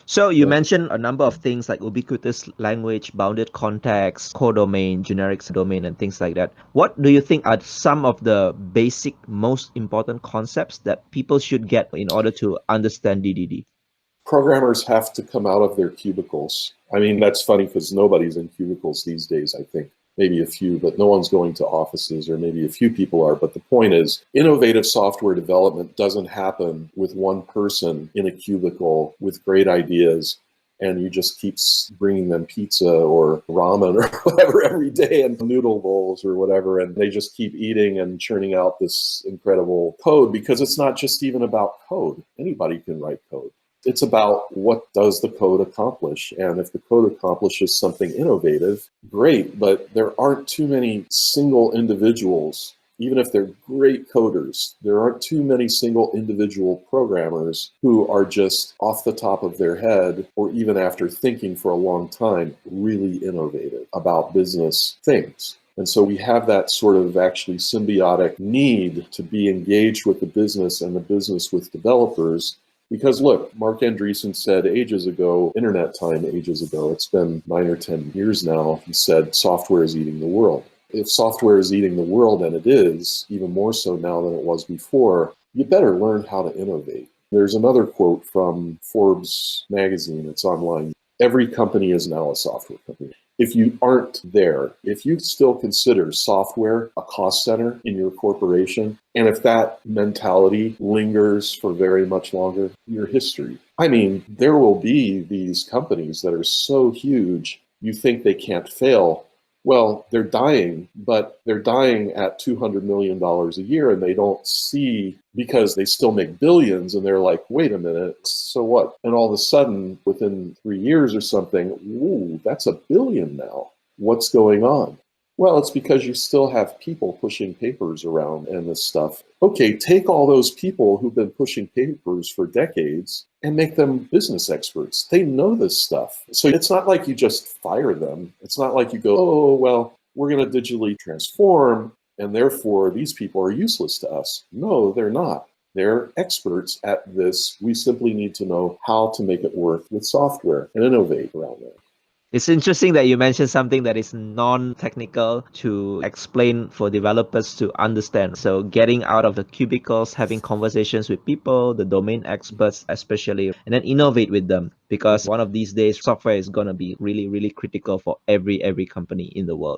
So you Yeah. mentioned a number of things like ubiquitous language, bounded context, codomain, generic domain, and things like that. What do you think are some of the basic, most important concepts that people should get in order to understand DDD? Programmers have to come out of their cubicles. I mean, that's funny because nobody's in cubicles these days, I think. Maybe a few, but no one's going to offices, or maybe a few people are. But the point is, innovative software development doesn't happen with one person in a cubicle with great ideas and you just keep bringing them pizza or ramen or whatever every day and noodle bowls or whatever, and they just keep eating and churning out this incredible code, because it's not just even about code. Anybody can write code. It's about what does the code accomplish. And if the code accomplishes something innovative, great, but there aren't too many single individuals. Even if they're great coders, there aren't too many single individual programmers who are just off the top of their head, or even after thinking for a long time, really innovative about business things. And so we have that sort of actually symbiotic need to be engaged with the business and the business with developers. Because look, Mark Andreessen said ages ago, internet time ages ago, it's been 9 or 10 years now, he said software is eating the world. If software is eating the world, and it is, even more so now than it was before, you better learn how to innovate. There's another quote from Forbes magazine, it's online. Every company is now a software company. If you aren't there, if you still consider software a cost center in your corporation, and if that mentality lingers for very much longer, your history. I mean, there will be these companies that are so huge, you think they can't fail. Well, they're dying, but they're dying at $200 million a year, and they don't see, because they still make billions, and they're like, wait a minute, so what? And all of a sudden, within 3 years or something, ooh, that's $1 billion now. What's going on? Well, it's because you still have people pushing papers around and this stuff. Okay, take all those people who've been pushing papers for decades and make them business experts. They know this stuff. So it's not like you just fire them. It's not like you go, oh, well, we're going to digitally transform, and therefore these people are useless to us. No, they're not. They're experts at this. We simply need to know how to make it work with software and innovate around that. It's interesting that you mentioned something that is non-technical to explain for developers to understand. So getting out of the cubicles, having conversations with people, the domain experts especially, and then innovate with them. Because one of these days, software is going to be really, really critical for every company in the world.